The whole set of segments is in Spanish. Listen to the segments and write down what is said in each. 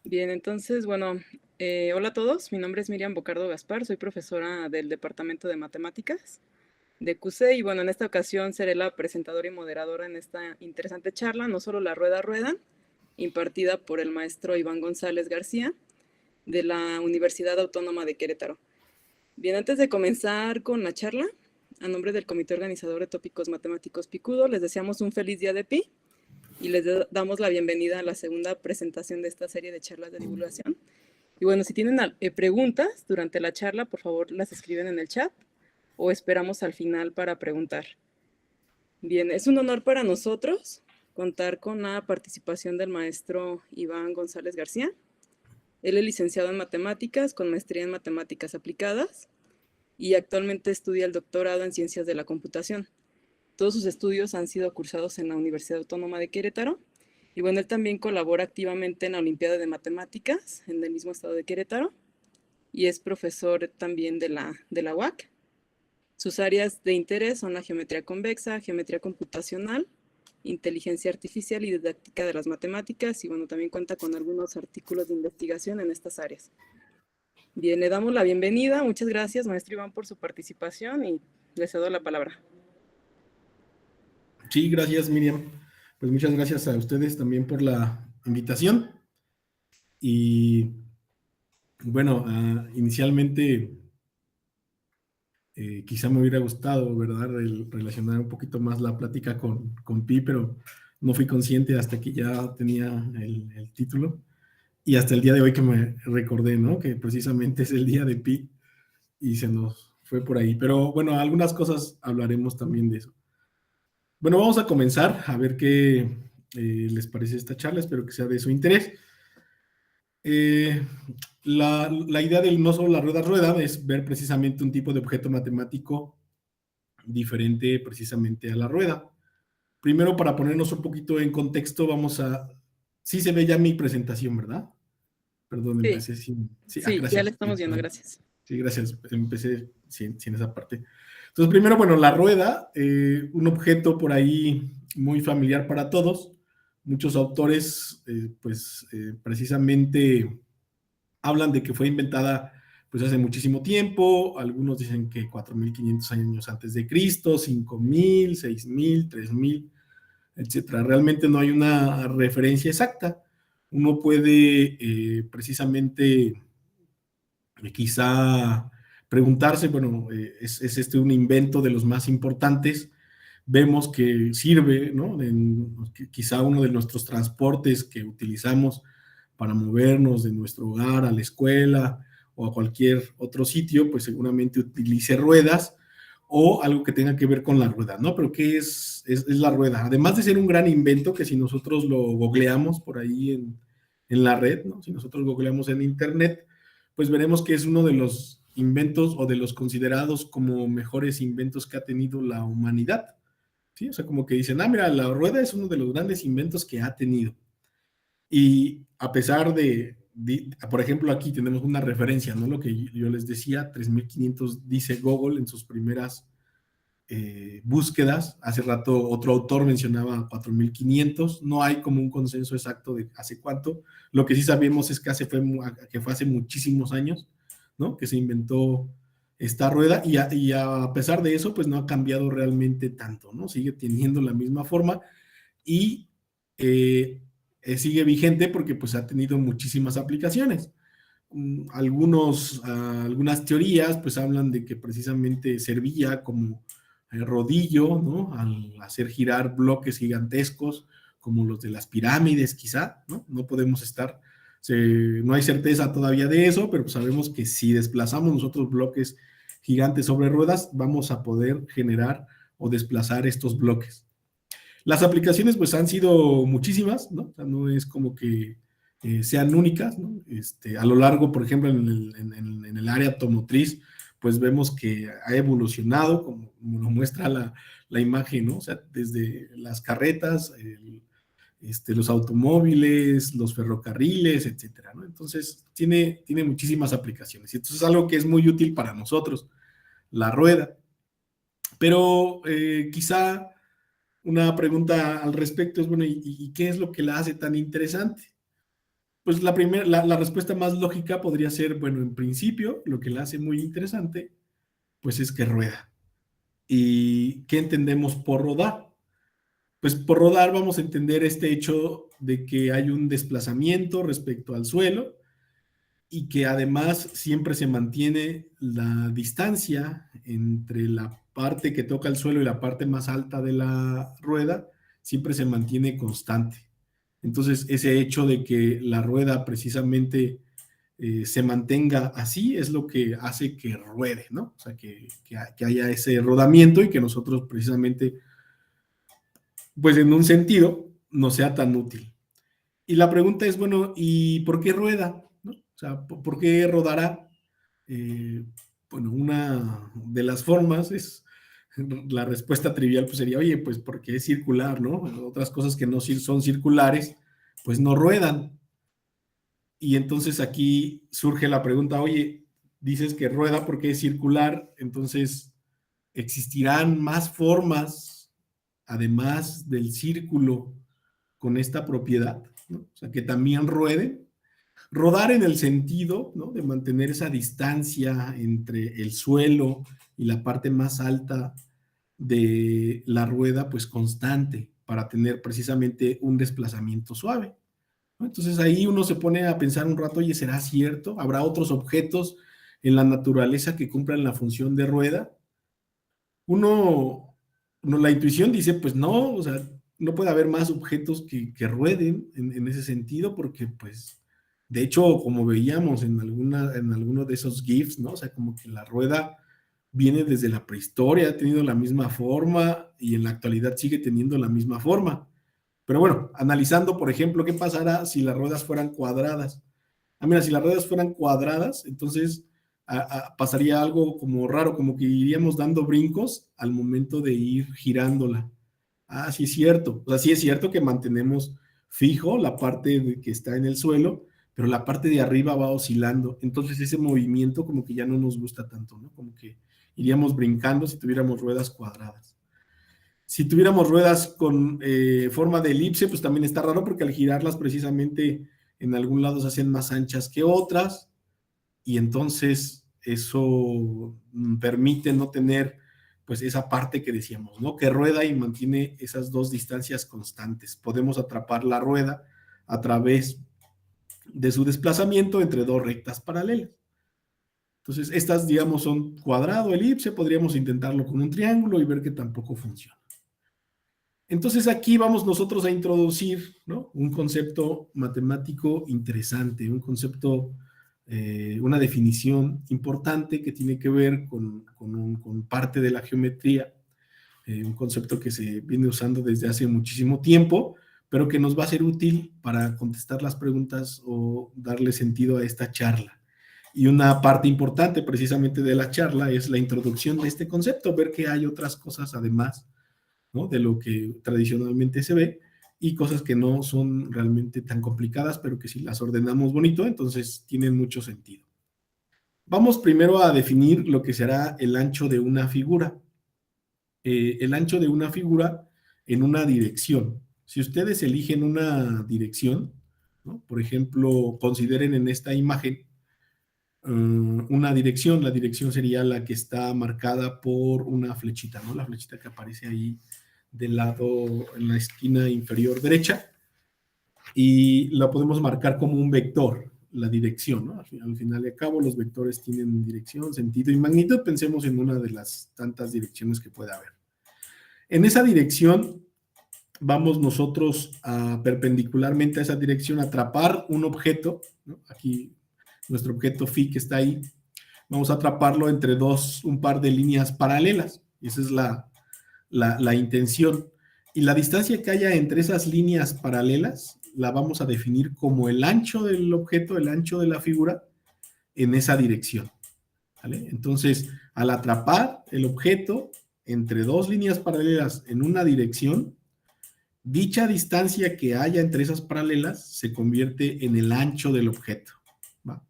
Bien, entonces, bueno, hola a todos. Mi nombre es Miriam Bocardo Gaspar, soy profesora del Departamento de Matemáticas de CUSE y bueno, en esta ocasión seré la presentadora y moderadora en esta interesante charla, no solo la rueda ruedan, impartida por el maestro Iván González García de la Universidad Autónoma de Querétaro. Bien, antes de comenzar con la charla, a nombre del Comité Organizador de Tópicos Matemáticos Picudo, les deseamos un feliz día de Pi y les damos la bienvenida a la segunda presentación de esta serie de charlas de divulgación. Y bueno, si tienen preguntas durante la charla, por favor las escriben en el chat o esperamos al final para preguntar. Bien, es un honor para nosotros contar con la participación del maestro Iván González García. Él es licenciado en matemáticas con maestría en matemáticas aplicadas y actualmente estudia el doctorado en ciencias de la computación. Todos sus estudios han sido cursados en la Universidad Autónoma de Querétaro. Y bueno, él también colabora activamente en la Olimpiada de Matemáticas en el mismo estado de Querétaro y es profesor también de la UAC. Sus áreas de interés son la geometría convexa, geometría computacional, inteligencia artificial y didáctica de las matemáticas. Y bueno, también cuenta con algunos artículos de investigación en estas áreas. Bien, le damos la bienvenida. Muchas gracias, maestro Iván, por su participación y le cedo la palabra. Sí, gracias, Miriam. Pues muchas gracias a ustedes también por la invitación. Y bueno, inicialmente quizá me hubiera gustado, ¿verdad?, relacionar un poquito más la plática con Pi, pero no fui consciente hasta que ya tenía el título. Y hasta el día de hoy que me recordé, ¿no?, que precisamente es el día de Pi y se nos fue por ahí. Pero bueno, algunas cosas hablaremos también de eso. Bueno, vamos a comenzar a ver qué les parece esta charla. Espero que sea de su interés. La idea del no solo la rueda rueda es ver precisamente un tipo de objeto matemático diferente precisamente a la rueda. Primero, para ponernos un poquito en contexto, vamos a... Sí se ve ya mi presentación, ¿verdad? Perdón, Sí, empecé sin... Sí, sí, ya le gracias. estamos viendo, gracias. Sí, gracias. Empecé sin esa parte. Entonces, primero, bueno, la rueda, un objeto por ahí muy familiar para todos. Muchos autores, precisamente hablan de que fue inventada pues hace muchísimo tiempo. Algunos dicen que 4.500 años antes de Cristo, 5.000, 6.000, 3.000, etcétera. Realmente no hay una referencia exacta. Uno puede precisamente quizá preguntarse, bueno, ¿es este un invento de los más importantes? Vemos que sirve, ¿no? Quizá uno de nuestros transportes que utilizamos para movernos de nuestro hogar a la escuela o a cualquier otro sitio, pues seguramente utilice ruedas o algo que tenga que ver con la rueda, ¿no? Pero ¿qué es la rueda? Además de ser un gran invento que si nosotros lo googleamos por ahí en la red, ¿no? Si nosotros googleamos en internet, pues veremos que es uno de los inventos o de los considerados como mejores inventos que ha tenido la humanidad. ¿Sí? O sea, como que dicen, mira, la rueda es uno de los grandes inventos que ha tenido. Y a pesar por ejemplo, aquí tenemos una referencia, ¿no? Lo que yo les decía, 3.500 dice Google en sus primeras búsquedas. Hace rato otro autor mencionaba 4.500. No hay como un consenso exacto de hace cuánto. Lo que sí sabemos es que fue hace muchísimos años, ¿no?, que se inventó esta rueda y a pesar de eso, pues no ha cambiado realmente tanto, ¿no? Sigue teniendo la misma forma y sigue vigente porque pues ha tenido muchísimas aplicaciones. Algunas teorías pues hablan de que precisamente servía como rodillo, ¿no?, al hacer girar bloques gigantescos como los de las pirámides quizá, ¿no? No podemos no hay certeza todavía de eso, pero pues sabemos que si desplazamos nosotros bloques gigantes sobre ruedas, vamos a poder generar o desplazar estos bloques. Las aplicaciones pues han sido muchísimas, ¿no? O sea, no es como que sean únicas, ¿no? A lo largo, por ejemplo, en el área automotriz, pues vemos que ha evolucionado, como nos muestra la imagen, ¿no? O sea, desde las carretas, los automóviles, los ferrocarriles, etcétera, ¿no? Entonces, tiene muchísimas aplicaciones. Y entonces es algo que es muy útil para nosotros, la rueda. Pero quizá una pregunta al respecto es, bueno, ¿y qué es lo que la hace tan interesante? Pues la respuesta más lógica podría ser, bueno, en principio, lo que la hace muy interesante, pues es que rueda. ¿Y qué entendemos por rodar? Pues por rodar vamos a entender este hecho de que hay un desplazamiento respecto al suelo y que además siempre se mantiene la distancia entre la parte que toca el suelo y la parte más alta de la rueda, siempre se mantiene constante. Entonces, ese hecho de que la rueda precisamente se mantenga así es lo que hace que ruede, ¿no? O sea, que haya ese rodamiento y que nosotros precisamente, pues en un sentido, no sea tan útil. Y la pregunta es, bueno, ¿y por qué rueda? ¿No? O sea, ¿por qué rodará? Eh, bueno, una de las formas es, la respuesta trivial pues sería, oye, pues porque es circular, ¿no? Otras cosas que no son circulares, pues no ruedan. Y entonces aquí surge la pregunta, oye, dices que rueda porque es circular, entonces, ¿existirán más formas, además del círculo, con esta propiedad? ¿No? O sea, que también rueden. Rodar en el sentido, ¿no?, de mantener esa distancia entre el suelo y la parte más alta de la rueda, pues constante, para tener precisamente un desplazamiento suave, ¿no? Entonces ahí uno se pone a pensar un rato, oye, ¿será cierto? ¿Habrá otros objetos en la naturaleza que cumplan la función de rueda? La intuición dice, pues no, o sea, no puede haber más objetos que rueden en ese sentido, porque pues, de hecho, como veíamos en alguno de esos GIFs, ¿no? O sea, como que la rueda viene desde la prehistoria, ha tenido la misma forma y en la actualidad sigue teniendo la misma forma. Pero bueno, analizando, por ejemplo, qué pasará si las ruedas fueran cuadradas. Ah, mira, si las ruedas fueran cuadradas, entonces pasaría algo como raro, como que iríamos dando brincos al momento de ir girándola. Ah, sí es cierto. O sea, sí es cierto que mantenemos fijo la parte que está en el suelo, pero la parte de arriba va oscilando. Entonces ese movimiento como que ya no nos gusta tanto, ¿no? Como que iríamos brincando si tuviéramos ruedas cuadradas. Si tuviéramos ruedas con forma de elipse, pues también está raro porque al girarlas precisamente en algún lado se hacen más anchas que otras y entonces eso permite no tener pues esa parte que decíamos, ¿no? Que rueda y mantiene esas dos distancias constantes. Podemos atrapar la rueda a través de su desplazamiento entre dos rectas paralelas. Entonces, estas, digamos, son cuadrado, elipse, podríamos intentarlo con un triángulo y ver que tampoco funciona. Entonces aquí vamos nosotros a introducir, ¿no?, un concepto matemático interesante, un concepto, una definición importante que tiene que ver con parte de la geometría, un concepto que se viene usando desde hace muchísimo tiempo, pero que nos va a ser útil para contestar las preguntas o darle sentido a esta charla. Y una parte importante precisamente de la charla es la introducción de este concepto, ver que hay otras cosas además, ¿no?, de lo que tradicionalmente se ve y cosas que no son realmente tan complicadas, pero que si las ordenamos bonito, entonces tienen mucho sentido. Vamos primero a definir lo que será el ancho de una figura. El ancho de una figura en una dirección. Si ustedes eligen una dirección, ¿no?, por ejemplo, consideren en esta imagen una dirección, la dirección sería la que está marcada por una flechita, ¿no? La flechita que aparece ahí del lado, en la esquina inferior derecha, y la podemos marcar como un vector, la dirección, ¿no? Al final y al cabo, los vectores tienen dirección, sentido y magnitud. Pensemos en una de las tantas direcciones que puede haber. En esa dirección vamos nosotros a, perpendicularmente a esa dirección, atrapar un objeto, ¿no? Aquí nuestro objeto phi que está ahí, vamos a atraparlo entre un par de líneas paralelas. Esa es la intención. Y la distancia que haya entre esas líneas paralelas la vamos a definir como el ancho del objeto, el ancho de la figura en esa dirección, ¿vale? Entonces, al atrapar el objeto entre dos líneas paralelas en una dirección, dicha distancia que haya entre esas paralelas se convierte en el ancho del objeto, ¿va?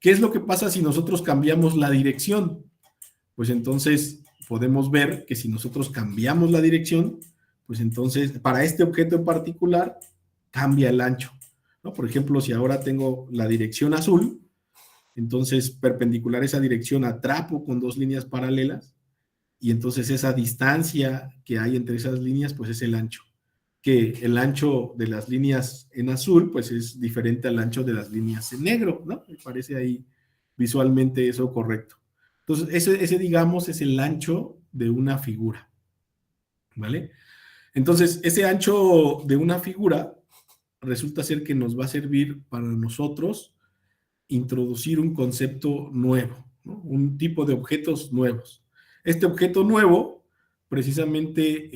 ¿Qué es lo que pasa si nosotros cambiamos la dirección? Pues entonces podemos ver que si nosotros cambiamos la dirección, pues entonces para este objeto en particular cambia el ancho. ¿no? Por ejemplo, si ahora tengo la dirección azul, entonces perpendicular a esa dirección atrapo con dos líneas paralelas y entonces esa distancia que hay entre esas líneas pues es el ancho. Que el ancho de las líneas en azul pues es diferente al ancho de las líneas en negro, ¿no? Me parece ahí visualmente eso correcto. Entonces ese digamos es el ancho de una figura, ¿vale? Entonces ese ancho de una figura resulta ser que nos va a servir para nosotros introducir un concepto nuevo, ¿no? Un tipo de objetos nuevos. Este objeto nuevo precisamente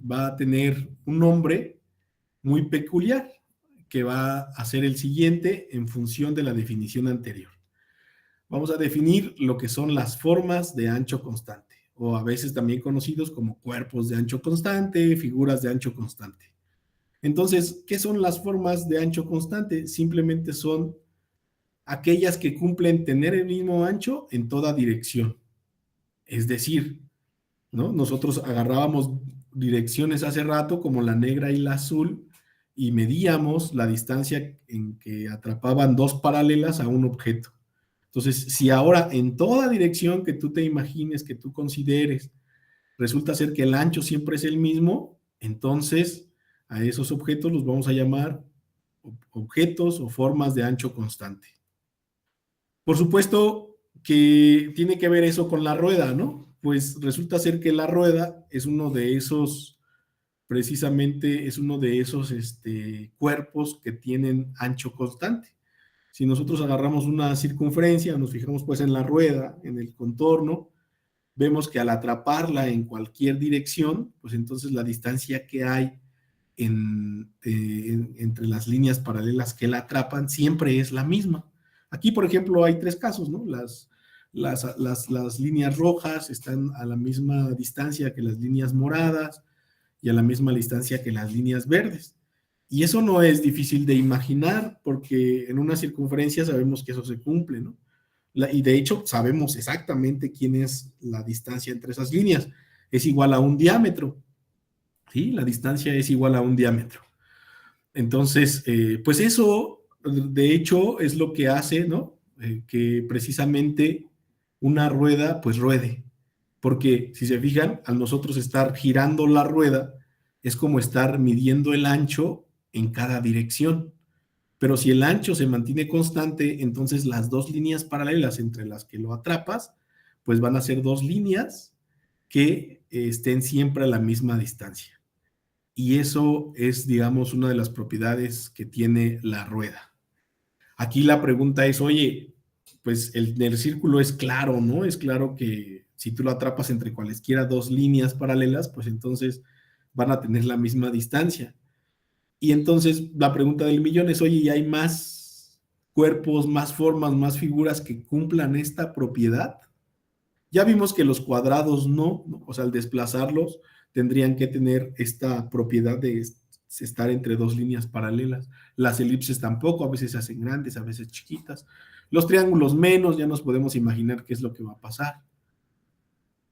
va a tener un nombre muy peculiar que va a ser el siguiente en función de la definición anterior. Vamos a definir lo que son las formas de ancho constante, o a veces también conocidos como cuerpos de ancho constante, figuras de ancho constante. Entonces, ¿qué son las formas de ancho constante? Simplemente son aquellas que cumplen tener el mismo ancho en toda dirección. Es decir, ¿no? Nosotros agarrábamos direcciones hace rato como la negra y la azul y medíamos la distancia en que atrapaban dos paralelas a un objeto. Entonces, si ahora en toda dirección que tú te imagines, que tú consideres, resulta ser que el ancho siempre es el mismo, entonces a esos objetos los vamos a llamar objetos o formas de ancho constante. Por supuesto que tiene que ver eso con la rueda, ¿no? Pues resulta ser que la rueda es uno de esos, precisamente es uno de esos cuerpos que tienen ancho constante. Si nosotros agarramos una circunferencia, nos fijamos pues en la rueda, en el contorno, vemos que al atraparla en cualquier dirección, pues entonces la distancia que hay entre las líneas paralelas que la atrapan siempre es la misma. Aquí, por ejemplo, hay tres casos, ¿no? Las líneas rojas están a la misma distancia que las líneas moradas y a la misma distancia que las líneas verdes. Y eso no es difícil de imaginar porque en una circunferencia sabemos que eso se cumple, ¿no? Y de hecho sabemos exactamente quién es la distancia entre esas líneas. Es igual a un diámetro, ¿sí? La distancia es igual a un diámetro. Entonces, pues eso, de hecho, es lo que hace, ¿no? Que precisamente una rueda, pues ruede. Porque si se fijan, al nosotros estar girando la rueda, es como estar midiendo el ancho en cada dirección. Pero si el ancho se mantiene constante, entonces las dos líneas paralelas entre las que lo atrapas, pues van a ser dos líneas que estén siempre a la misma distancia. Y eso es, digamos, una de las propiedades que tiene la rueda. Aquí la pregunta es, oye, pues el círculo es claro, ¿no? Es claro que si tú lo atrapas entre cualesquiera dos líneas paralelas, pues entonces van a tener la misma distancia. Y entonces la pregunta del millón es, oye, ¿y hay más cuerpos, más formas, más figuras que cumplan esta propiedad? Ya vimos que los cuadrados no, o sea, al desplazarlos tendrían que tener esta propiedad de estar entre dos líneas paralelas. Las elipses tampoco, a veces se hacen grandes, a veces chiquitas. Los triángulos menos, ya nos podemos imaginar qué es lo que va a pasar.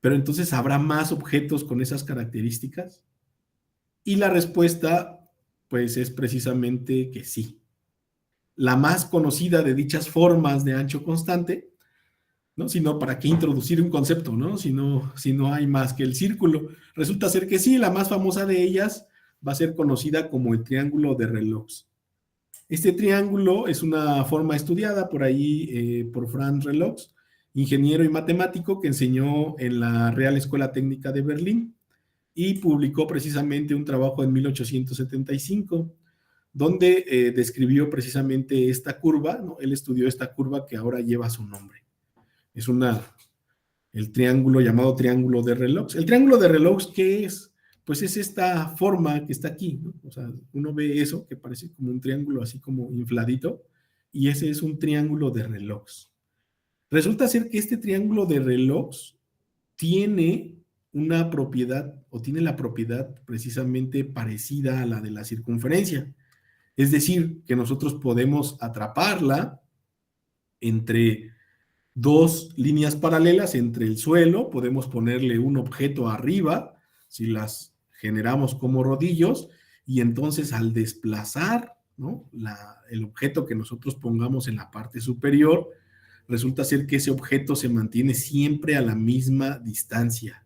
Pero entonces, ¿habrá más objetos con esas características? Y la respuesta, pues, es precisamente que sí. La más conocida de dichas formas de ancho constante, ¿no? Sino para qué introducir un concepto, ¿no? Si no hay más que el círculo. Resulta ser que sí, la más famosa de ellas va a ser conocida como el triángulo de Relox. Este triángulo es una forma estudiada por ahí por Franz Relox, ingeniero y matemático que enseñó en la Real Escuela Técnica de Berlín y publicó precisamente un trabajo en 1875 donde describió precisamente esta curva, ¿no? Él estudió esta curva que ahora lleva su nombre. Es el triángulo llamado triángulo de Relox. ¿El triángulo de Relox qué es? Pues es esta forma que está aquí, ¿no? O sea, uno ve eso que parece como un triángulo así como infladito, y ese es un triángulo de Relox. Resulta ser que este triángulo de Relox tiene una propiedad, o tiene la propiedad precisamente parecida a la de la circunferencia. Es decir, que nosotros podemos atraparla entre dos líneas paralelas entre el suelo, podemos ponerle un objeto arriba, si las generamos como rodillos, y entonces al desplazar ¿no? El objeto que nosotros pongamos en la parte superior, resulta ser que ese objeto se mantiene siempre a la misma distancia.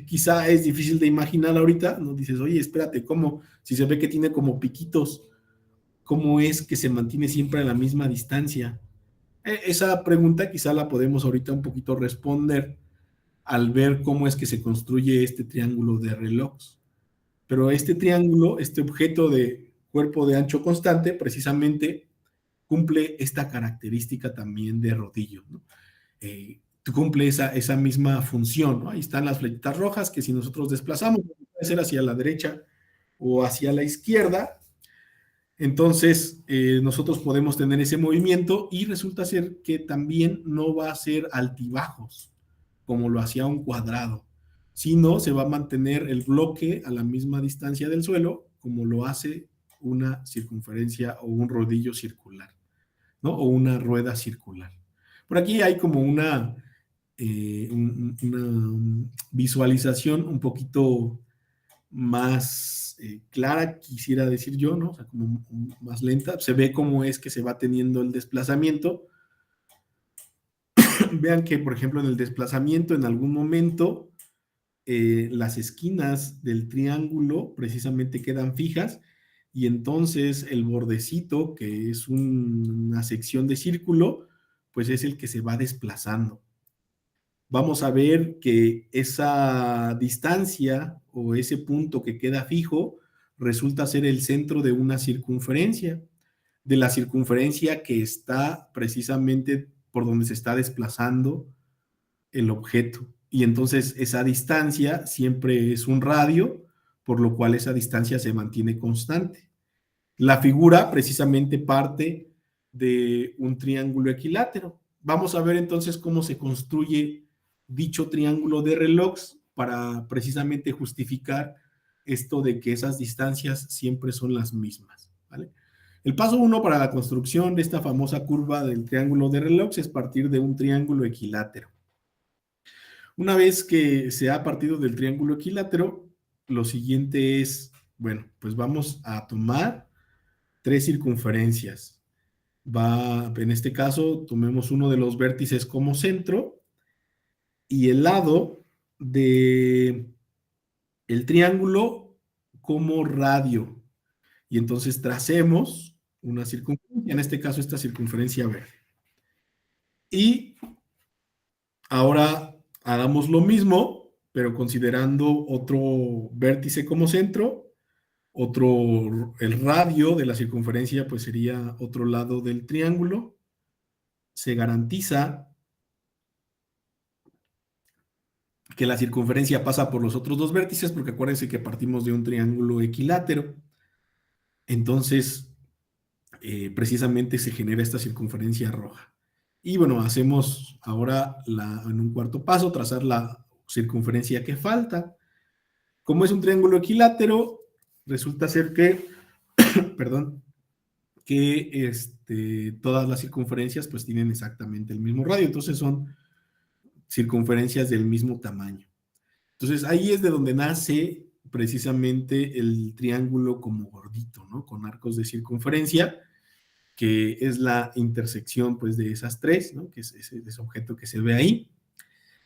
Quizá es difícil de imaginar ahorita, ¿no? Dices, oye, espérate, ¿cómo? Si se ve que tiene como piquitos, ¿cómo es que se mantiene siempre a la misma distancia? Esa pregunta quizá la podemos ahorita un poquito responder al ver cómo es que se construye este triángulo de Relox. Pero este triángulo, este objeto de cuerpo de ancho constante, precisamente cumple esta característica también de rodillo, ¿no? Cumple esa misma función, ¿no? Ahí están las flechitas rojas que si nosotros desplazamos, puede ser hacia la derecha o hacia la izquierda, entonces nosotros podemos tener ese movimiento y resulta ser que también no va a ser altibajos como lo hacía un cuadrado, sino se va a mantener el bloque a la misma distancia del suelo como lo hace una circunferencia o un rodillo circular, ¿no? O una rueda circular. Por aquí hay como una visualización un poquito más clara, quisiera decir yo, ¿no? O sea, como más lenta. Se ve cómo es que se va teniendo el desplazamiento. Vean que, por ejemplo, en el desplazamiento, en algún momento, las esquinas del triángulo precisamente quedan fijas y entonces el bordecito, que es una sección de círculo, pues es el que se va desplazando. Vamos a ver que esa distancia o ese punto que queda fijo resulta ser el centro de una circunferencia, de la circunferencia que está precisamente por donde se está desplazando el objeto. Y entonces esa distancia siempre es un radio, por lo cual esa distancia se mantiene constante. La figura precisamente parte de un triángulo equilátero. Vamos a ver entonces cómo se construye dicho triángulo de Relox para precisamente justificar esto de que esas distancias siempre son las mismas, ¿vale? El paso 1 para la construcción de esta famosa curva del triángulo de Relox es partir de un triángulo equilátero. Una vez que se ha partido del triángulo equilátero, lo siguiente es, bueno, pues vamos a tomar 3 circunferencias. En este caso, tomemos uno de los vértices como centro y el lado de el triángulo como radio. Y entonces tracemos una circunferencia, en este caso esta circunferencia verde. Y ahora hagamos lo mismo, pero considerando otro vértice como centro, el radio de la circunferencia pues sería otro lado del triángulo. Se garantiza que la circunferencia pasa por los otros dos vértices, porque acuérdense que partimos de un triángulo equilátero. Entonces, precisamente se genera esta circunferencia roja. Y bueno, hacemos ahora en un cuarto paso, trazar la circunferencia que falta. Como es un triángulo equilátero, resulta ser que, perdón, que todas las circunferencias pues tienen exactamente el mismo radio, entonces son circunferencias del mismo tamaño. Entonces ahí es de donde nace precisamente el triángulo como gordito, ¿no? Con arcos de circunferencia, que es la intersección pues de esas tres, ¿no? Que es ese objeto que se ve ahí.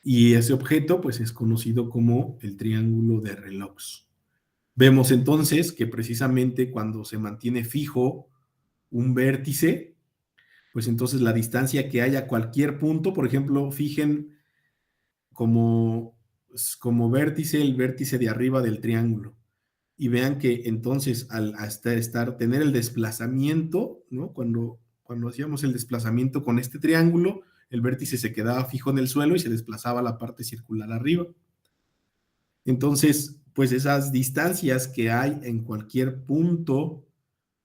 Y ese objeto pues es conocido como el triángulo de Relox. Vemos entonces que precisamente cuando se mantiene fijo un vértice, pues entonces la distancia que haya a cualquier punto, por ejemplo, fijen como vértice el vértice de arriba del triángulo. Y vean que entonces al tener el desplazamiento, ¿no? Cuando hacíamos el desplazamiento con este triángulo, el vértice se quedaba fijo en el suelo y se desplazaba la parte circular arriba. Entonces, pues esas distancias que hay en cualquier punto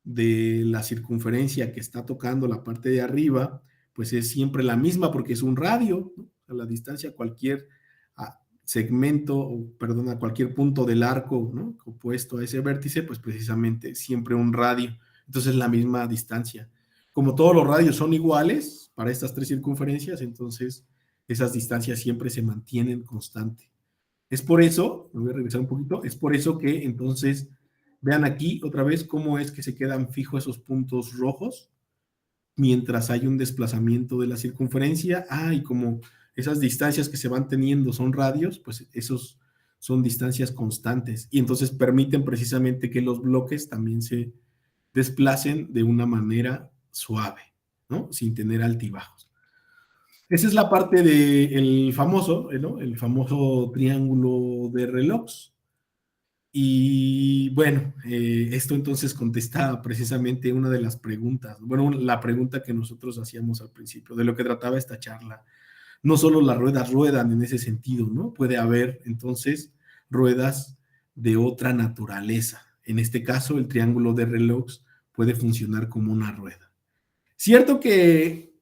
de la circunferencia que está tocando la parte de arriba, pues es siempre la misma porque es un radio, ¿no? A la distancia a cualquier segmento, perdón, a cualquier punto del arco, ¿no? Opuesto a ese vértice, pues precisamente siempre un radio. Entonces la misma distancia. Como todos los radios son iguales para estas tres circunferencias, entonces esas distancias siempre se mantienen constantes. Es por eso, me voy a regresar un poquito, es por eso que entonces Vean aquí otra vez cómo es que se quedan fijos esos puntos rojos mientras hay un desplazamiento de la circunferencia. Y como esas distancias que se van teniendo son radios, pues esos son distancias constantes y entonces permiten precisamente que los bloques también se desplacen de una manera suave, ¿no? Sin tener altibajos. Esa es la parte del famoso, ¿no? El famoso triángulo de Relox. Y bueno, esto entonces contesta precisamente una de las preguntas, bueno, la pregunta que nosotros hacíamos al principio, de lo que trataba esta charla. No solo las ruedas ruedan en ese sentido, ¿no? Puede haber entonces ruedas de otra naturaleza. En este caso, el triángulo de Relox puede funcionar como una rueda. Cierto que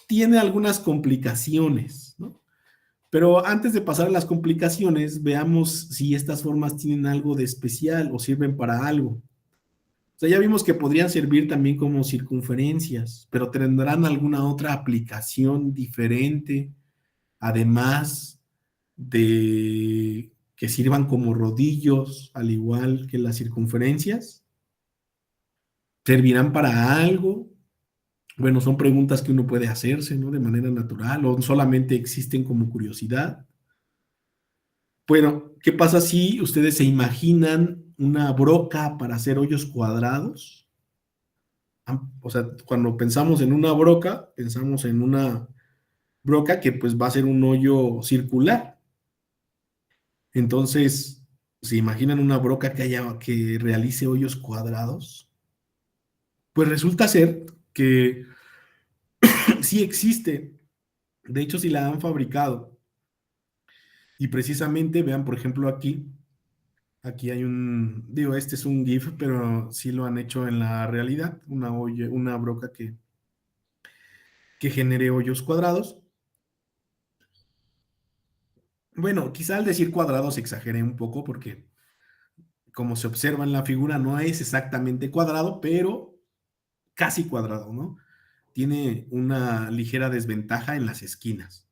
tiene algunas complicaciones, ¿no? Pero antes de pasar a las complicaciones, veamos si estas formas tienen algo de especial o sirven para algo. O sea, ya vimos que podrían servir también como circunferencias, pero tendrán alguna otra aplicación diferente, además de que sirvan como rodillos, al igual que las circunferencias. ¿Servirán para algo? Bueno, son preguntas que uno puede hacerse, ¿no? De manera natural, o solamente existen como curiosidad. Bueno, ¿qué pasa si ustedes se imaginan una broca para hacer hoyos cuadrados? O sea, cuando pensamos en una broca, pensamos en una broca que pues va a ser un hoyo circular. Entonces, ¿se imaginan una broca que realice hoyos cuadrados? Pues resulta ser que sí existe. De hecho, sí la han fabricado. Y precisamente, vean, por ejemplo, aquí hay digo, este es un GIF, pero sí lo han hecho en la realidad, una broca que genere hoyos cuadrados. Bueno, quizá al decir cuadrados exageré un poco porque como se observa en la figura no es exactamente cuadrado, pero casi cuadrado, ¿no? Tiene una ligera desventaja en las esquinas.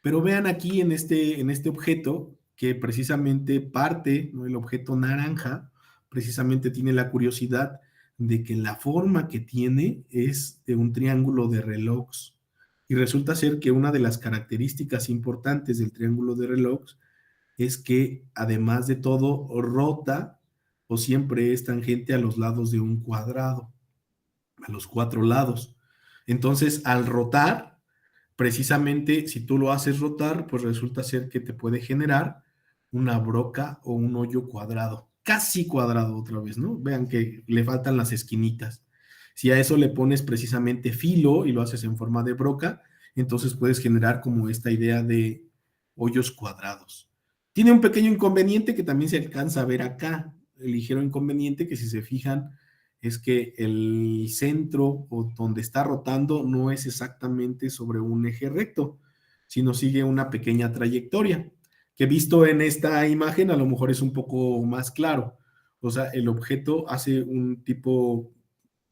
Pero vean aquí en este objeto que precisamente parte, ¿no? El objeto naranja, precisamente tiene la curiosidad de que la forma que tiene es de un triángulo de Relox. Y resulta ser que una de las características importantes del triángulo de Relox es que además de todo rota o siempre es tangente a los lados de un cuadrado, a los cuatro lados. Entonces, al rotar, precisamente si tú lo haces rotar, pues resulta ser que te puede generar una broca o un hoyo cuadrado, casi cuadrado otra vez, ¿no? Vean que le faltan las esquinitas. Si a eso le pones precisamente filo y lo haces en forma de broca, entonces puedes generar como esta idea de hoyos cuadrados. Tiene un pequeño inconveniente que también se alcanza a ver acá, el ligero inconveniente que si se fijan es que el centro o donde está rotando no es exactamente sobre un eje recto, sino sigue una pequeña trayectoria, que visto en esta imagen a lo mejor es un poco más claro. O sea, el objeto hace un tipo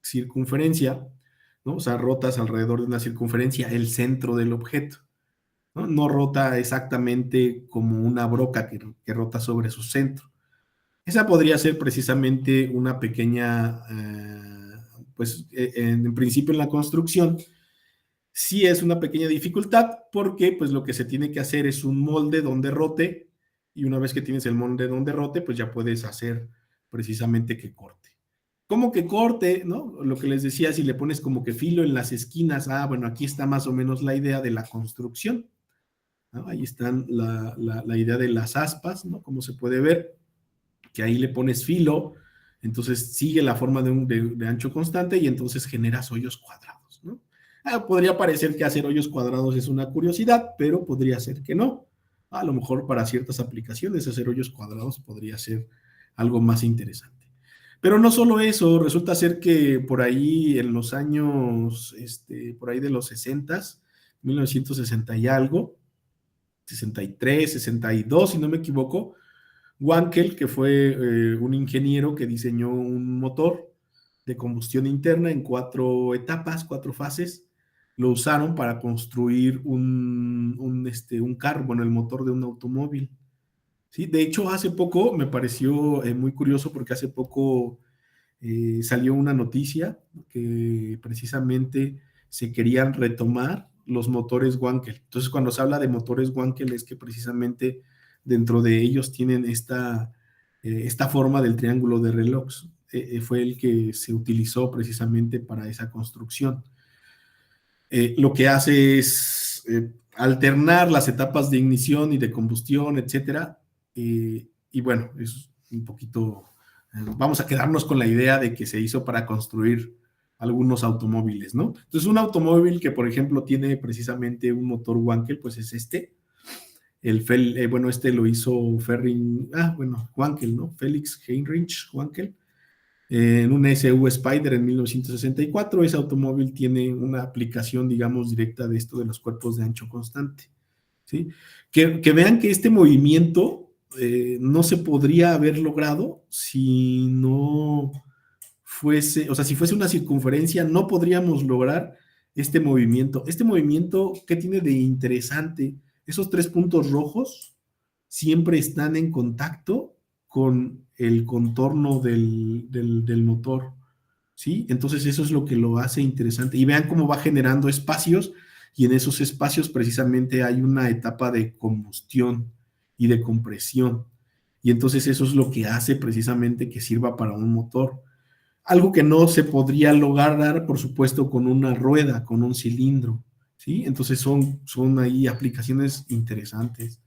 circunferencia, ¿no? O sea, rotas alrededor de una circunferencia el centro del objeto, ¿no? No rota exactamente como una broca que rota sobre su centro. Esa podría ser precisamente una pequeña, pues en principio en la construcción, sí es una pequeña dificultad porque pues lo que se tiene que hacer es un molde donde rote y una vez que tienes el molde donde rote, pues ya puedes hacer precisamente que corte. ¿Cómo que corte? ¿No? Lo que les decía, si le pones como que filo en las esquinas, bueno, aquí está más o menos la idea de la construcción, ¿no? Ahí están la idea de las aspas, ¿no? Como se puede ver que ahí le pones filo, entonces sigue la forma de ancho constante y entonces generas hoyos cuadrados, ¿no? Podría parecer que hacer hoyos cuadrados es una curiosidad, pero podría ser que no. A lo mejor para ciertas aplicaciones hacer hoyos cuadrados podría ser algo más interesante. Pero no solo eso, resulta ser que por ahí en los años, por ahí de los 60, 1960 y algo, 63, 62, si no me equivoco, Wankel, que fue un ingeniero que diseñó un motor de combustión interna en 4 etapas, 4 fases, lo usaron para construir un carro, bueno, el motor de un automóvil. ¿sí? De hecho, hace poco me pareció muy curioso porque hace poco salió una noticia que precisamente se querían retomar los motores Wankel. Entonces, cuando se habla de motores Wankel es que precisamente dentro de ellos tienen esta forma del triángulo de Relox. Fue el que se utilizó precisamente para esa construcción. Lo que hace es alternar las etapas de ignición y de combustión, etcétera. Y bueno, es un poquito, vamos a quedarnos con la idea de que se hizo para construir algunos automóviles, ¿no? Entonces, un automóvil que, por ejemplo, tiene precisamente un motor Wankel, pues es este. Bueno, este lo hizo Wankel, ¿no? Felix Heinrich Wankel en un SU Spider en 1964. Ese automóvil tiene una aplicación, digamos, directa de esto de los cuerpos de ancho constante. ¿Sí? Que vean que este movimiento no se podría haber logrado si no fuese, o sea, si fuese una circunferencia, no podríamos lograr este movimiento. Este movimiento, ¿qué tiene de interesante? Esos tres puntos rojos siempre están en contacto con el contorno del motor, ¿sí? Entonces eso es lo que lo hace interesante. Y vean cómo va generando espacios y en esos espacios precisamente hay una etapa de combustión y de compresión. Y entonces eso es lo que hace precisamente que sirva para un motor. Algo que no se podría lograr, por supuesto, con una rueda, con un cilindro, ¿sí? Entonces son ahí aplicaciones interesantes.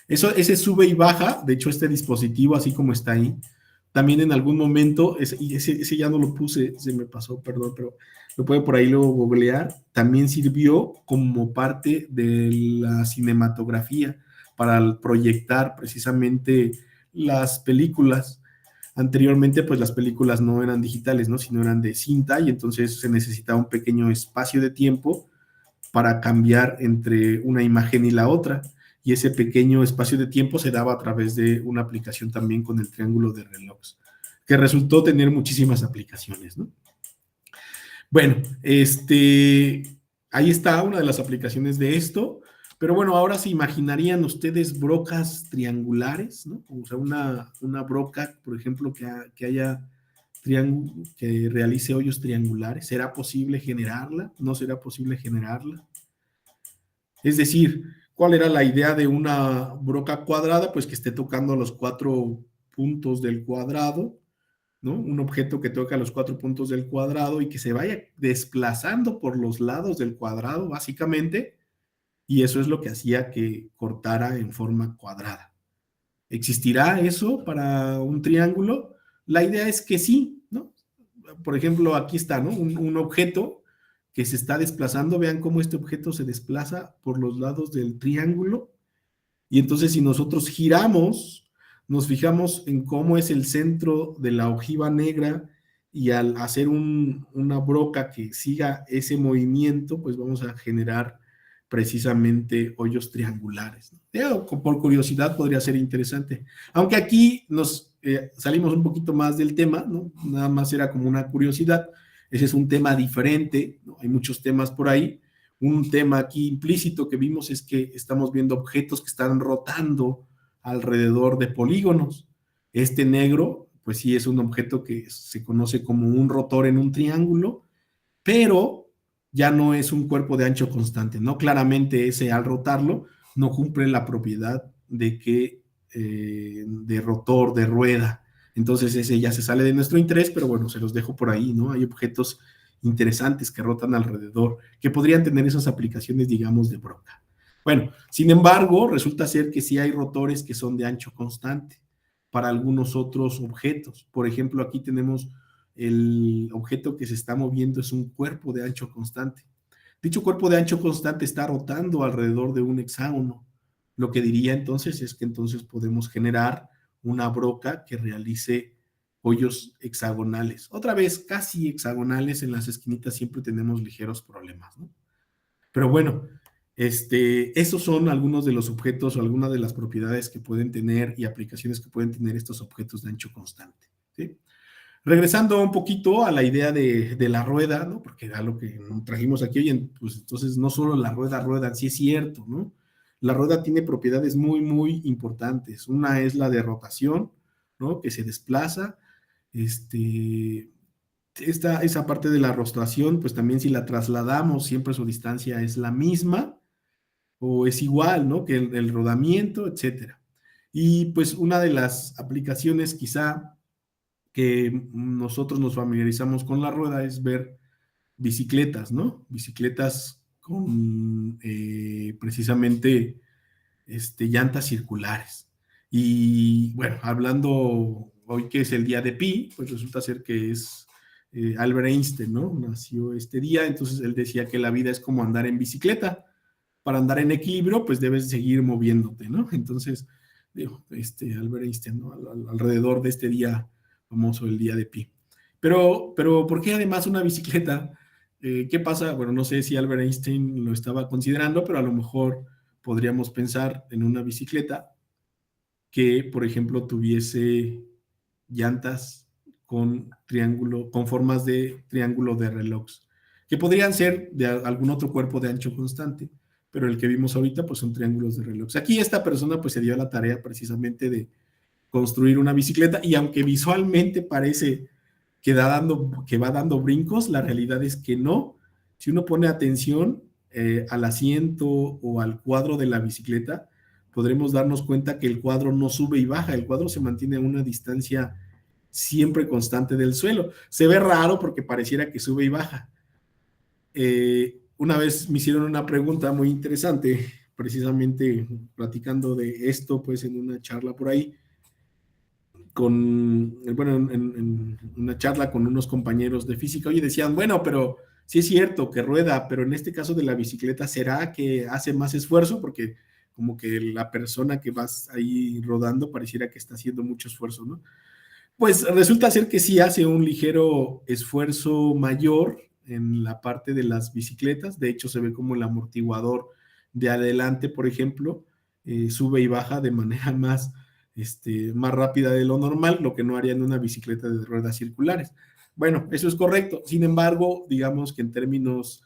Ese sube y baja, de hecho este dispositivo, así como está ahí, también en algún momento, ese ya no lo puse, se me pasó, perdón, pero lo pueden por ahí luego googlear, también sirvió como parte de la cinematografía para proyectar precisamente las películas. Anteriormente, pues las películas no eran digitales, ¿no? Sino eran de cinta y entonces se necesitaba un pequeño espacio de tiempo para cambiar entre una imagen y la otra. Y ese pequeño espacio de tiempo se daba a través de una aplicación también con el triángulo de Relox, que resultó tener muchísimas aplicaciones, ¿no? Bueno, ahí está una de las aplicaciones de esto, pero bueno, ahora se imaginarían ustedes brocas triangulares, ¿no? O sea, una broca, por ejemplo, que realice hoyos triangulares. ¿Será posible generarla? ¿No será posible generarla? Es decir, ¿cuál era la idea de una broca cuadrada? Pues que esté tocando los 4 puntos del cuadrado, ¿no? Un objeto que toca los 4 puntos del cuadrado y que se vaya desplazando por los lados del cuadrado, básicamente, y eso es lo que hacía que cortara en forma cuadrada. ¿Existirá eso para un triángulo? La idea es que sí, ¿no? Por ejemplo, aquí está, ¿no? Un objeto que se está desplazando. Vean cómo este objeto se desplaza por los lados del triángulo. Y entonces si nosotros giramos, nos fijamos en cómo es el centro de la ojiva negra y al hacer una broca que siga ese movimiento, pues vamos a generar precisamente hoyos triangulares. Por curiosidad podría ser interesante. Aunque aquí nos salimos un poquito más del tema, ¿no? Nada más era como una curiosidad. Ese es un tema diferente, ¿no? Hay muchos temas por ahí. Un tema aquí implícito que vimos es que estamos viendo objetos que están rotando alrededor de polígonos. Este negro, pues sí, es un objeto que se conoce como un rotor en un triángulo, pero ya no es un cuerpo de ancho constante, ¿no? Claramente ese al rotarlo no cumple la propiedad de rotor, de rueda. Entonces ese ya se sale de nuestro interés, pero bueno, se los dejo por ahí, ¿no? Hay objetos interesantes que rotan alrededor, que podrían tener esas aplicaciones, digamos, de broca. Bueno, sin embargo, resulta ser que sí hay rotores que son de ancho constante para algunos otros objetos. Por ejemplo, aquí tenemos el objeto que se está moviendo, es un cuerpo de ancho constante. Dicho cuerpo de ancho constante está rotando alrededor de un hexágono. Lo que diría entonces es que entonces podemos generar una broca que realice hoyos hexagonales. Otra vez, casi hexagonales, en las esquinitas siempre tenemos ligeros problemas, ¿no? Pero bueno, esos son algunos de los objetos o algunas de las propiedades que pueden tener y aplicaciones que pueden tener estos objetos de ancho constante, ¿sí? Regresando un poquito a la idea de la rueda, ¿no? Porque era lo que trajimos aquí, oye, pues entonces no solo la rueda rueda, sí es cierto, ¿no? la rueda tiene propiedades muy, muy importantes. Una es la de rotación, ¿no? Que se desplaza. Esa parte de la rotación, pues también si la trasladamos, siempre su distancia es la misma o es igual, ¿no? Que el rodamiento, etcétera. Y pues una de las aplicaciones quizá que nosotros nos familiarizamos con la rueda es ver bicicletas, ¿no? Bicicletas con precisamente llantas circulares. Y bueno, hablando hoy que es el día de Pi, pues resulta ser que es Albert Einstein, ¿no? Nació este día, entonces él decía que la vida es como andar en bicicleta. Para andar en equilibrio, pues debes seguir moviéndote, ¿no? Entonces, digo, Albert Einstein, ¿no? Alrededor de este día famoso, el día de Pi. Pero ¿por qué además una bicicleta? ¿Qué pasa? Bueno, no sé si Albert Einstein lo estaba considerando, pero a lo mejor podríamos pensar en una bicicleta que, por ejemplo, tuviese llantas con triángulo, con formas de triángulo de reloj, que podrían ser de algún otro cuerpo de ancho constante, pero el que vimos ahorita pues son triángulos de reloj. Aquí esta persona pues se dio a la tarea precisamente de construir una bicicleta y aunque visualmente parece que va dando brincos, la realidad es que no. Si uno pone atención al asiento o al cuadro de la bicicleta, podremos darnos cuenta que el cuadro no sube y baja, el cuadro se mantiene a una distancia siempre constante del suelo. Se ve raro porque pareciera que sube y baja. Una vez me hicieron una pregunta muy interesante, precisamente platicando de esto, pues en una charla por ahí, bueno, en una charla con unos compañeros de física, oye, decían, bueno, pero sí es cierto que rueda, pero en este caso de la bicicleta, ¿será que hace más esfuerzo? Porque como que la persona que vas ahí rodando pareciera que está haciendo mucho esfuerzo, ¿no? Pues resulta ser que sí hace un ligero esfuerzo mayor en la parte de las bicicletas, de hecho se ve como el amortiguador de adelante, por ejemplo, sube y baja de manera más rápida de lo normal, lo que no haría en una bicicleta de ruedas circulares. Bueno, eso es correcto. Sin embargo, digamos que en términos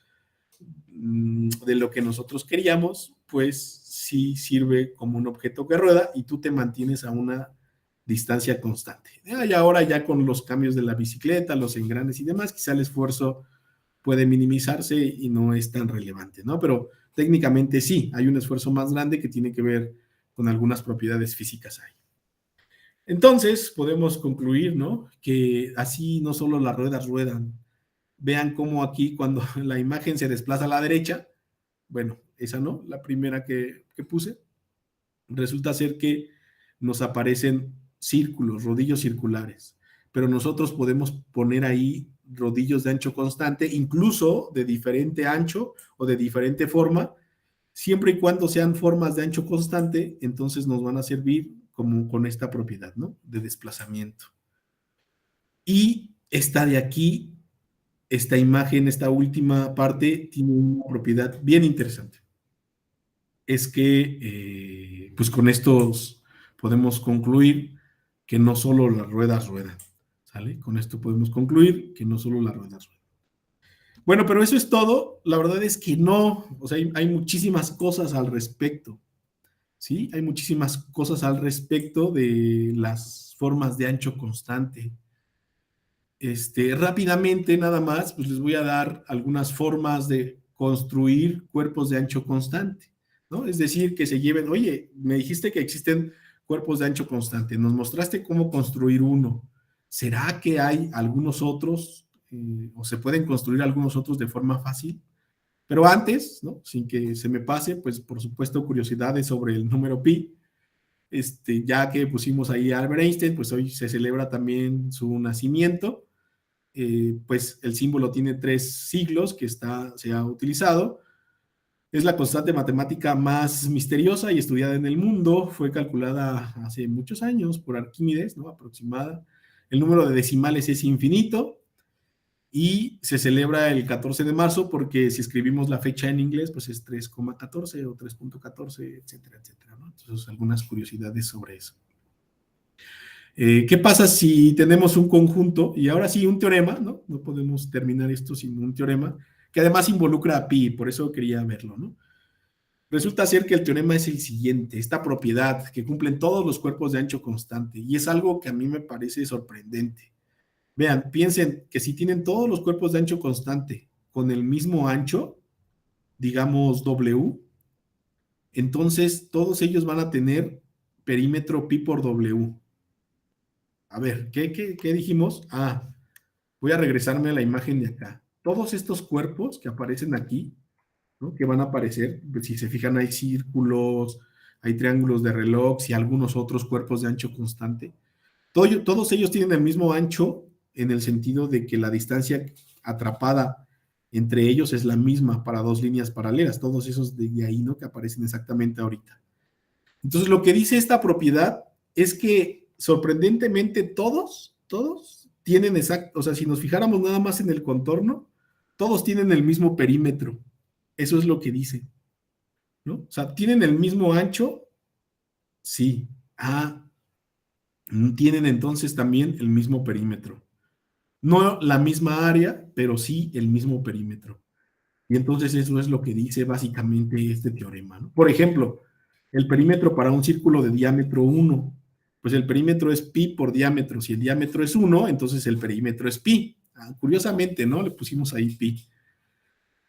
de lo que nosotros queríamos, pues sí sirve como un objeto que rueda y tú te mantienes a una distancia constante. Y ahora ya con los cambios de la bicicleta, los engranes y demás, quizá el esfuerzo puede minimizarse y no es tan relevante, ¿no? Pero técnicamente sí, hay un esfuerzo más grande que tiene que ver con algunas propiedades físicas ahí. Entonces, podemos concluir, ¿no? Que así no solo las ruedas ruedan. Vean cómo aquí cuando la imagen se desplaza a la derecha, bueno, esa no, la primera que puse, resulta ser que nos aparecen círculos, rodillos circulares, pero nosotros podemos poner ahí rodillos de ancho constante, incluso de diferente ancho o de diferente forma, siempre y cuando sean formas de ancho constante, entonces nos van a servir como con esta propiedad, ¿no? De desplazamiento. Y esta de aquí, esta imagen, esta última parte, tiene una propiedad bien interesante. Es que, pues con estos podemos concluir que no solo las ruedas ruedan, ¿sale? Con esto podemos concluir que no solo las ruedas ruedan. Bueno, pero eso es todo. La verdad es que no, o sea, hay muchísimas cosas al respecto, ¿sí? Hay muchísimas cosas al respecto de las formas de ancho constante. Rápidamente, nada más, pues les voy a dar algunas formas de construir cuerpos de ancho constante, ¿no? Es decir, que se lleven, oye, me dijiste que existen cuerpos de ancho constante, nos mostraste cómo construir uno. ¿Será que hay algunos otros o se pueden construir algunos otros de forma fácil? Pero antes, ¿no? Sin que se me pase, pues por supuesto curiosidades sobre el número pi. Ya que pusimos ahí a Albert Einstein, pues hoy se celebra también su nacimiento. Pues el símbolo tiene 3 siglos que se ha utilizado. Es la constante matemática más misteriosa y estudiada en el mundo. Fue calculada hace muchos años por Arquímedes, ¿no? Aproximada. El número de decimales es infinito y se celebra el 14 de marzo porque si escribimos la fecha en inglés, pues es 3,14 o 3,14, etcétera, etcétera, ¿no? Entonces, algunas curiosidades sobre eso. ¿Qué pasa si tenemos un conjunto y ahora sí un teorema, ¿no? No podemos terminar esto sin un teorema que además involucra a pi, por eso quería verlo, ¿no? Resulta ser que el teorema es el siguiente, esta propiedad que cumplen todos los cuerpos de ancho constante, y es algo que a mí me parece sorprendente. Vean, piensen que si tienen todos los cuerpos de ancho constante con el mismo ancho, digamos W, entonces todos ellos van a tener perímetro pi por W. A ver, ¿qué dijimos? Voy a regresarme a la imagen de acá. Todos estos cuerpos que aparecen aquí, ¿no? Que van a aparecer, pues, si se fijan, hay círculos, hay triángulos de reloj y algunos otros cuerpos de ancho constante. Todos ellos tienen el mismo ancho en el sentido de que la distancia atrapada entre ellos es la misma para dos líneas paralelas, todos esos de ahí, ¿no? Que aparecen exactamente ahorita. Entonces, lo que dice esta propiedad es que sorprendentemente todos tienen exacto, o sea, si nos fijáramos nada más en el contorno, todos tienen el mismo perímetro. Eso es lo que dice, ¿no? O sea, ¿tienen el mismo ancho? Sí. Tienen entonces también el mismo perímetro. No la misma área, pero sí el mismo perímetro. Y entonces eso es lo que dice básicamente este teorema, ¿no? Por ejemplo, el perímetro para un círculo de diámetro 1, pues el perímetro es pi por diámetro. Si el diámetro es 1, entonces el perímetro es pi. Curiosamente, ¿no? Le pusimos ahí pi.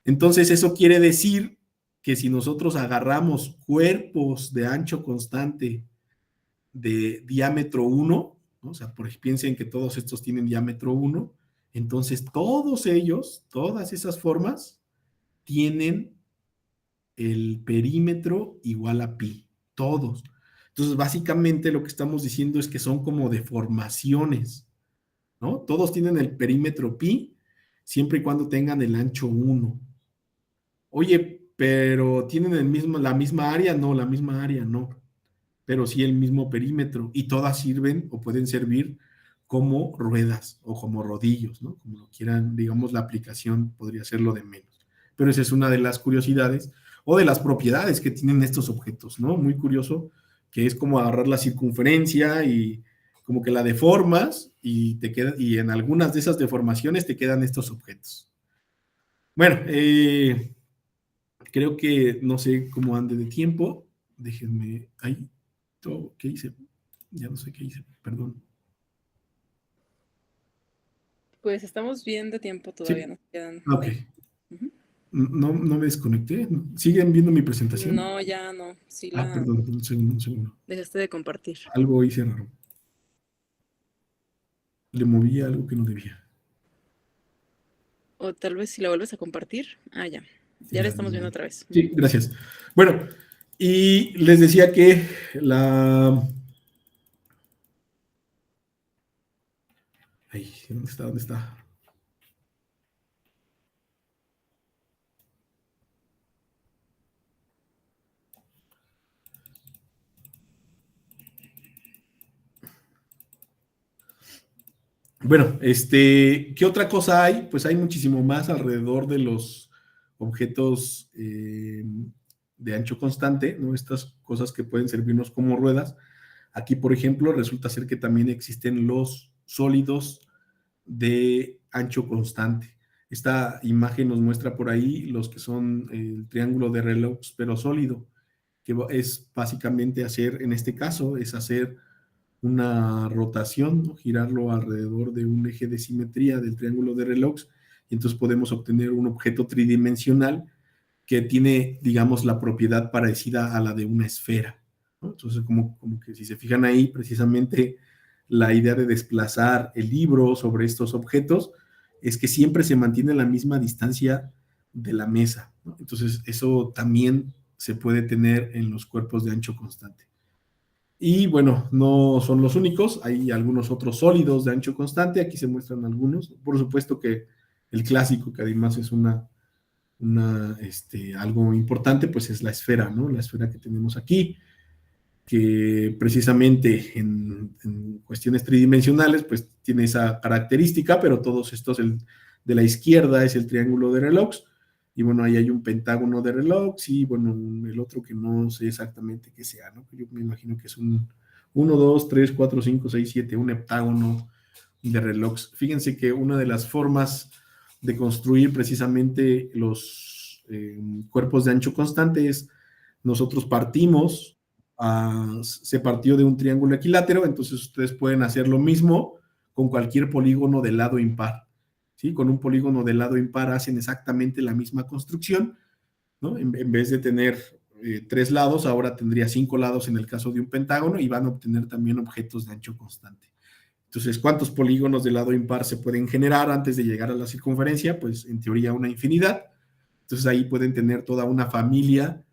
Entonces eso quiere decir que si nosotros agarramos cuerpos de ancho constante de diámetro 1, ¿no? O sea, piensen que todos estos tienen diámetro 1, entonces todos ellos, todas esas formas, tienen el perímetro igual a pi, todos. Entonces, básicamente lo que estamos diciendo es que son como deformaciones, ¿no? Todos tienen el perímetro pi, siempre y cuando tengan el ancho 1. Oye, pero ¿tienen la misma área? No, la misma área no, pero sí el mismo perímetro, y todas sirven o pueden servir como ruedas o como rodillos, ¿no? Como lo quieran, digamos, la aplicación podría ser lo de menos. Pero esa es una de las curiosidades o de las propiedades que tienen estos objetos, ¿no? Muy curioso, que es como agarrar la circunferencia y como que la deformas y te queda, y en algunas de esas deformaciones te quedan estos objetos. Bueno, creo que no sé cómo ande de tiempo. Déjenme ahí. ¿Qué hice? Ya no sé qué hice, perdón. Pues estamos bien de tiempo todavía, Sí, nos quedan ok. 20. Ujú. No me desconecté. ¿Siguen viendo mi presentación? No, ya no, sí la Perdón, un segundo, un segundo. dejaste de compartir. Algo hice raro. Le moví algo que no debía. O tal vez si la vuelves a compartir. Ya. Ya la Ya, estamos viendo otra vez. sí, gracias. Bueno, y les decía que Ay, ¿dónde está? ¿Dónde está? Bueno, ¿qué otra cosa hay? Pues hay muchísimo más alrededor de los objetos de ancho constante, ¿no? Estas cosas que pueden servirnos como ruedas. Aquí, por ejemplo, resulta ser que también existen los sólidos de ancho constante. Esta imagen nos muestra por ahí los que son el triángulo de reloj, pero sólido, que es básicamente hacer, en este caso, es hacer una rotación, ¿no? Girarlo alrededor de un eje de simetría del triángulo de reloj, y entonces podemos obtener un objeto tridimensional que tiene, digamos, la propiedad parecida a la de una esfera, ¿no? Entonces, como que si se fijan ahí, precisamente la idea de desplazar el libro sobre estos objetos es que siempre se mantiene la misma distancia de la mesa, ¿no? Entonces, eso también se puede tener en los cuerpos de ancho constante. Y bueno, no son los únicos, hay algunos otros sólidos de ancho constante, aquí se muestran algunos. Por supuesto que el clásico, que además es algo importante, pues es la esfera, ¿no? La esfera que tenemos aquí, que precisamente en cuestiones tridimensionales, pues tiene esa característica, pero todos estos, el de la izquierda es el triángulo de reloj, y bueno, ahí hay un pentágono de reloj, y bueno, el otro que no sé exactamente qué sea, ¿no? Yo me imagino que es un 1, 2, 3, 4, 5, 6, 7, un heptágono de reloj. Fíjense que una de las formas de construir precisamente los cuerpos de ancho constante es nosotros se partió de un triángulo equilátero, entonces ustedes pueden hacer lo mismo con cualquier polígono del lado impar. ¿Sí? Con un polígono del lado impar hacen exactamente la misma construcción, ¿no? En vez de tener 3 lados, ahora tendría 5 lados en el caso de un pentágono y van a obtener también objetos de ancho constante. Entonces, ¿cuántos polígonos del lado impar se pueden generar antes de llegar a la circunferencia? Pues en teoría una infinidad. Entonces ahí pueden tener toda una familia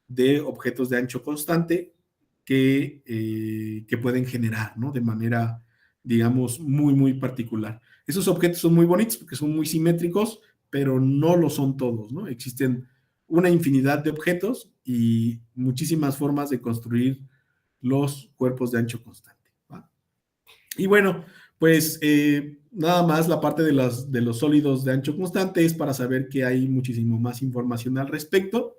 de objetos de ancho constante que pueden generar, ¿no? De manera, digamos, muy, muy particular. Esos objetos son muy bonitos porque son muy simétricos, pero no lo son todos, ¿no? Existen una infinidad de objetos y muchísimas formas de construir los cuerpos de ancho constante, ¿va? Y bueno, pues nada más la parte de los sólidos de ancho constante es para saber que hay muchísimo más información al respecto.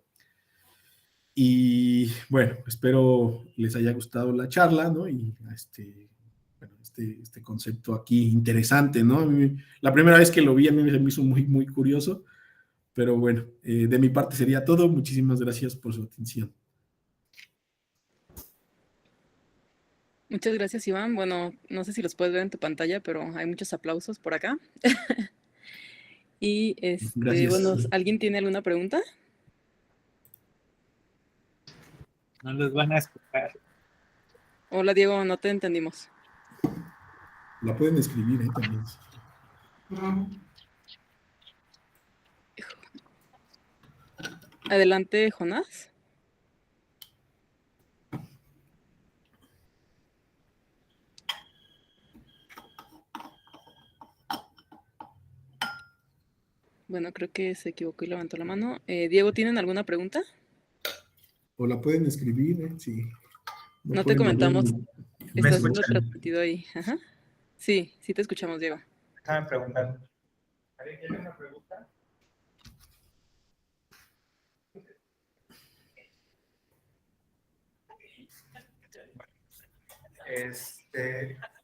Y bueno, espero les haya gustado la charla, ¿no? Y este concepto aquí interesante, ¿no? La primera vez que lo vi a mí me hizo muy, muy curioso, pero bueno, de mi parte sería todo. Muchísimas gracias por su atención. Muchas gracias, Iván. Bueno, no sé si los puedes ver en tu pantalla, pero hay muchos aplausos por acá. Y Gracias. bueno, ¿alguien tiene alguna pregunta? No los van a escuchar. Hola, Diego, no te entendimos. La pueden escribir, también. Adelante, Jonás. Bueno, creo que se equivocó y levantó la mano. Diego, ¿tienen alguna pregunta? O la pueden escribir, sí. No te comentamos. ¿Me Estás siendo escuchan? transmitido ahí. Ajá. Sí, sí te escuchamos, Diego. Estaban preguntando. ¿Alguien tiene una pregunta?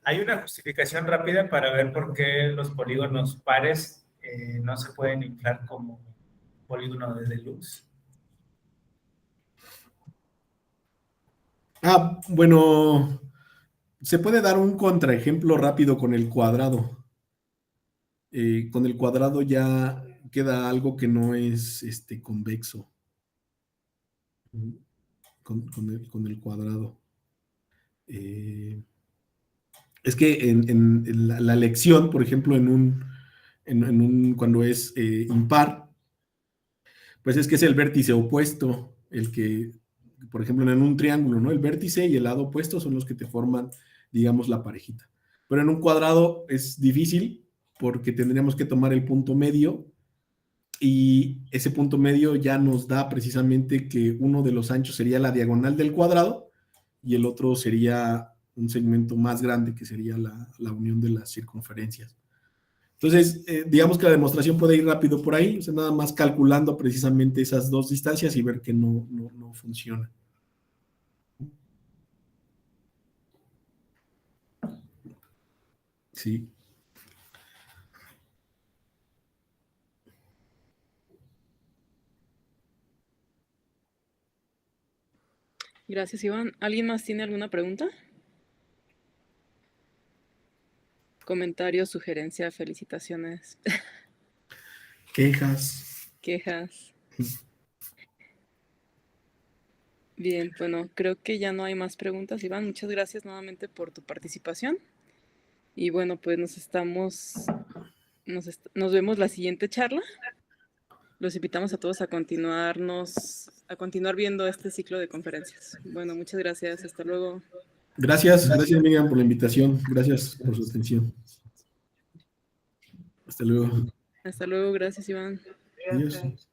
Hay una justificación rápida para ver por qué los polígonos pares no se pueden inflar como polígono de luz. Bueno, se puede dar un contraejemplo rápido con el cuadrado. Con el cuadrado ya queda algo que no es convexo. Con el cuadrado. Es que en la lección, por ejemplo, cuando es impar, pues es que es el vértice opuesto, el que, por ejemplo, en un triángulo, ¿no? El vértice y el lado opuesto son los que te forman, digamos, la parejita. Pero en un cuadrado es difícil porque tendríamos que tomar el punto medio y ese punto medio ya nos da precisamente que uno de los anchos sería la diagonal del cuadrado y el otro sería un segmento más grande que sería la unión de las circunferencias. Entonces, digamos que la demostración puede ir rápido por ahí, o sea, nada más calculando precisamente esas dos distancias y ver que no funciona. Sí. Gracias, Iván. ¿Alguien más tiene alguna pregunta? Comentario, sugerencia, felicitaciones. Quejas. Quejas. Bien, bueno, creo que ya no hay más preguntas, Iván. Muchas gracias nuevamente por tu participación. Y bueno, pues nos vemos la siguiente charla. Los invitamos a todos a continuar viendo este ciclo de conferencias. Bueno, muchas gracias. Hasta luego. Gracias, Miriam, por la invitación. Gracias por su atención. Hasta luego. Hasta luego. Gracias, Iván. Adiós.